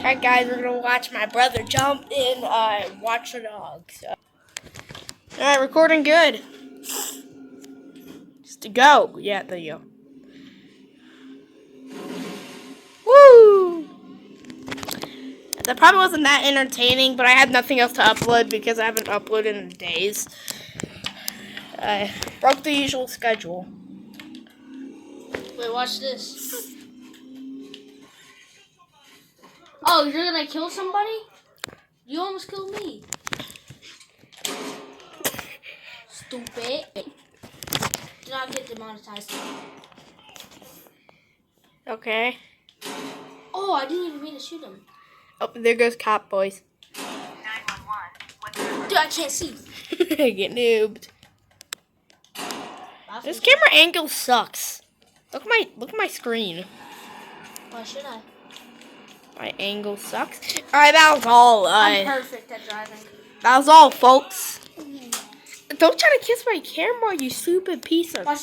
Alright guys, we're gonna watch my brother jump in watch a dog. So. Alright, recording good. Just to go. Yeah, there you go. Woo! That probably wasn't that entertaining, but I had nothing else to upload because I haven't uploaded in days. I broke the usual schedule. Wait, watch this. Oh, you're gonna kill somebody? You almost killed me. Stupid. Do not get demonetized. Okay. Oh, I didn't even mean to shoot him. Oh, there goes cop boys. 911. Dude, I can't see. Get noobed. This camera angle sucks. Look at my screen. Why should I? My angle sucks. Alright, that was all. I'm perfect at driving. That was all, folks. Don't try to kiss my camera, you stupid piece of... Watch